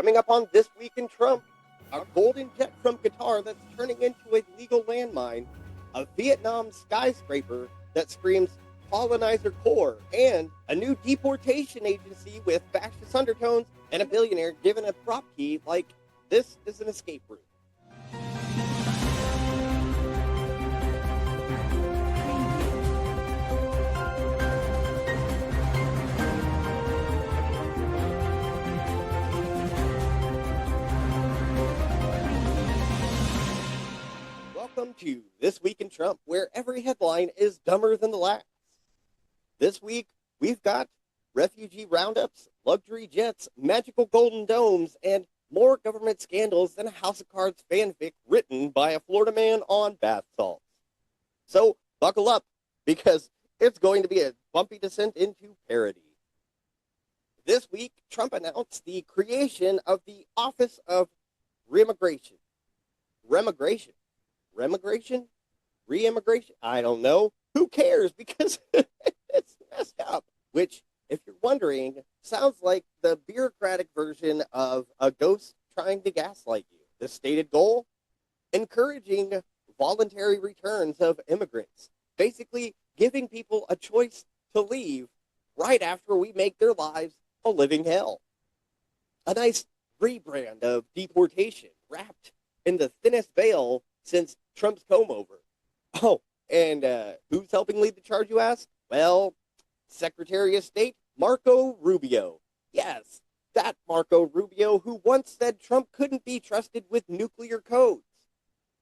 Coming up on This Week in Trump, a golden jet from Qatar that's turning into a legal landmine, a Vietnam skyscraper that screams colonizer core, and a new deportation agency with fascist undertones, and a billionaire given a prop key like this is an escape route. Welcome to This Week in Trump, where every headline is dumber than the last. This week, we've got refugee roundups, luxury jets, magical golden domes, and more government scandals than a House of Cards fanfic written by a Florida man on bath salts. So, buckle up, because it's going to be a bumpy descent into parody. This week, Trump announced the creation of the Office of Remigration. Remigration? Re-immigration? I don't know. Who cares? Because it's messed up. Which, if you're wondering, sounds like the bureaucratic version of a ghost trying to gaslight you. The stated goal? Encouraging voluntary returns of immigrants. Basically, giving people a choice to leave right after we make their lives a living hell. A nice rebrand of deportation wrapped in the thinnest veil since Trump's comb-over. Oh, and who's helping lead the charge, you ask? Well, Secretary of State Marco Rubio. Yes, that Marco Rubio who once said Trump couldn't be trusted with nuclear codes.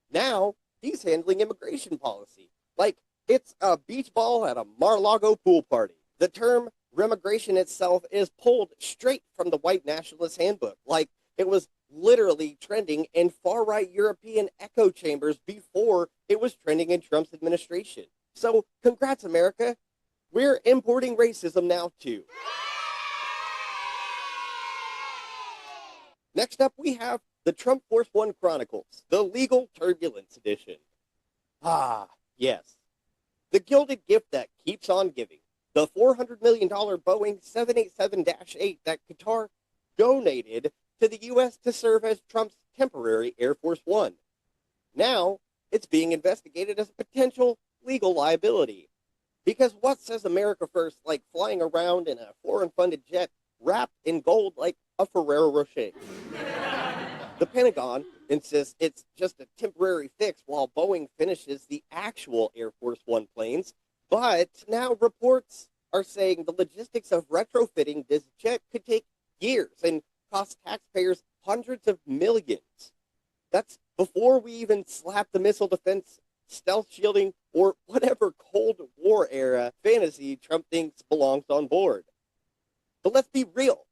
Now, he's handling immigration policy like it's a beach ball at a Mar-a-Lago pool party. The term remigration itself is pulled straight from the white nationalist handbook, like it was literally trending in far-right European echo chambers before it was trending in Trump's administration. So, congrats, America. We're importing racism now, too. Next up, we have the Trump Force One Chronicles, the Legal Turbulence Edition. Ah, yes. The gilded gift that keeps on giving. The $400 million Boeing 787-8 that Qatar donated to the U.S. to serve as Trump's temporary Air Force One. Now, it's being investigated as a potential legal liability. Because what says America first like flying around in a foreign-funded jet wrapped in gold like a Ferrero Rocher? The Pentagon insists it's just a temporary fix while Boeing finishes the actual Air Force One planes, but now reports are saying the logistics of retrofitting this jet could take years and cost taxpayers hundreds of millions. That's before we even slap the missile defense, stealth shielding, or whatever Cold War era fantasy Trump thinks belongs on board. But let's be real.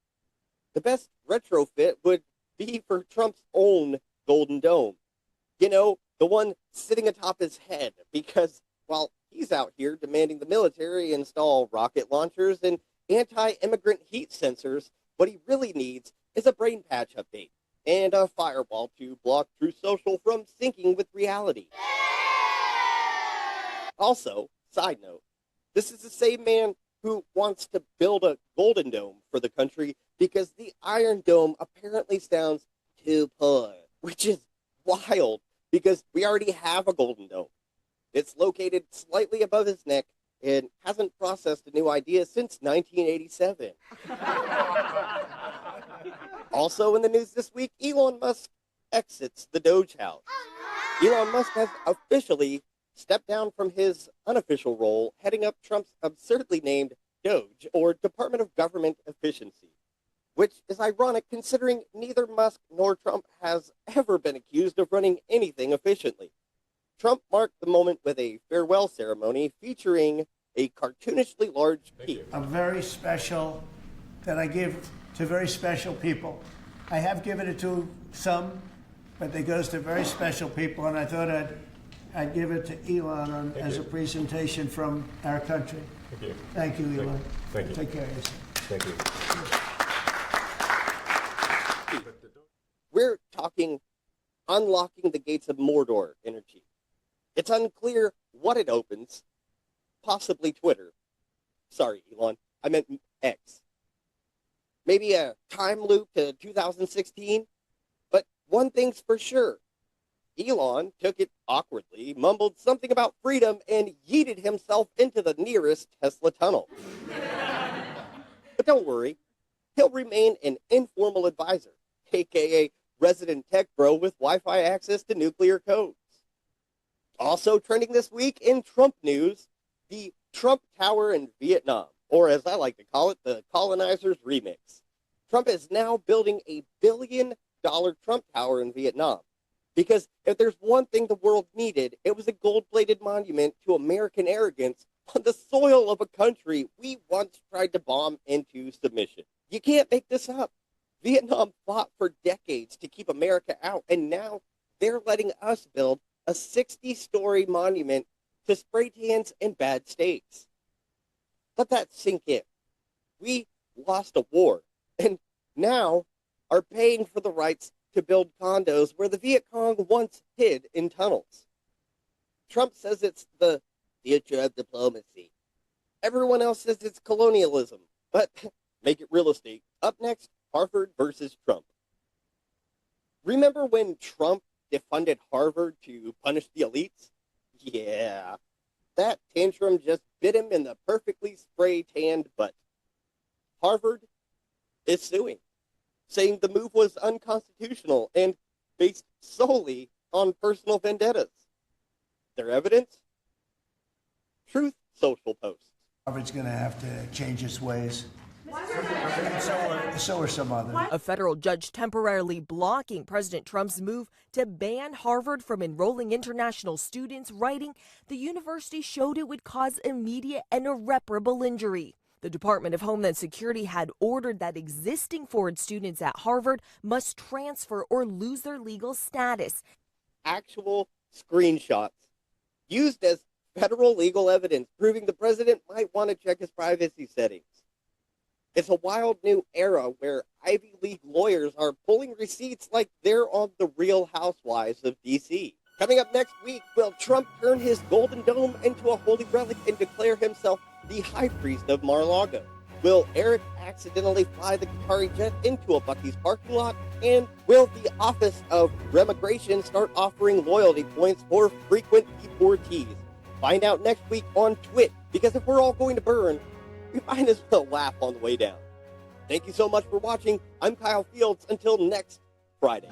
The best retrofit would be for Trump's own Golden Dome. You know, the one sitting atop his head, because, well, he's out here demanding the military install rocket launchers and anti-immigrant heat sensors. What he really needs is a brain patch update and a firewall to block True Social from syncing with reality. Also, side note, this is the same man who wants to build a golden dome for the country because the Iron Dome apparently sounds too poor, which is wild because we already have a golden dome. It's located slightly above his neck and hasn't processed a new idea since 1987. Also in the news this week, Elon Musk exits the Doge House. Elon Musk has officially stepped down from his unofficial role heading up Trump's absurdly named Doge, or Department of Government Efficiency, which is ironic considering neither Musk nor Trump has ever been accused of running anything efficiently. Trump marked the moment with a farewell ceremony featuring a cartoonishly large peak. A very special, that I give to very special people. I have given it to some, but it goes to very special people, and I thought I'd give it to Elon as a presentation from our country. Thank you. Thank you, Elon. Thank you. Take care of yourself. Thank you. We're talking unlocking the gates of Mordor energy. It's unclear what it opens, possibly Twitter. Sorry, Elon, I meant X. maybe a time loop to 2016. But one thing's for sure. Elon took it awkwardly, mumbled something about freedom, and yeeted himself into the nearest Tesla tunnel. But don't worry, he'll remain an informal advisor, aka resident tech bro with Wi-Fi access to nuclear codes. Also trending this week in Trump news, the Trump Tower in Vietnam, or as I like to call it, the colonizers remix. Trump is now building a $1 billion Trump Tower in Vietnam. Because if there's one thing the world needed, it was a gold-plated monument to American arrogance on the soil of a country we once tried to bomb into submission. You can't make this up. Vietnam fought for decades to keep America out, and now they're letting us build a 60-story monument to spray tans and bad states. Let that sink in. We lost a war, and now are paying for the rights to build condos where the Viet Cong once hid in tunnels. Trump says it's the future of diplomacy. Everyone else says it's colonialism, but make it real estate. Up next, Harvard versus Trump. Remember when Trump defunded Harvard to punish the elites? Yeah, that tantrum just bit him in the perfectly spray-tanned butt. Harvard is suing, saying the move was unconstitutional and based solely on personal vendettas. Their evidence? Truth Social posts. Harvard's going to have to change its ways. So are some others. A federal judge temporarily blocking President Trump's move to ban Harvard from enrolling international students, writing the university showed it would cause immediate and irreparable injury. The Department of Homeland Security had ordered that existing foreign students at Harvard must transfer or lose their legal status. Actual screenshots used as federal legal evidence proving the president might want to check his privacy settings. It's a wild new era where Ivy League lawyers are pulling receipts like they're on the Real Housewives of D.C. Coming up next week, will Trump turn his golden dome into a holy relic and declare himself the high priest of Mar-a-Lago? Will Eric accidentally fly the Qatari jet into a Buc-ee's parking lot? And will the Office of Remigration start offering loyalty points for frequent deportees? Find out next week on Twit, because if we're all going to burn, we might as well laugh on the way down. Thank you so much for watching. I'm Kyle Fields. Until next Friday.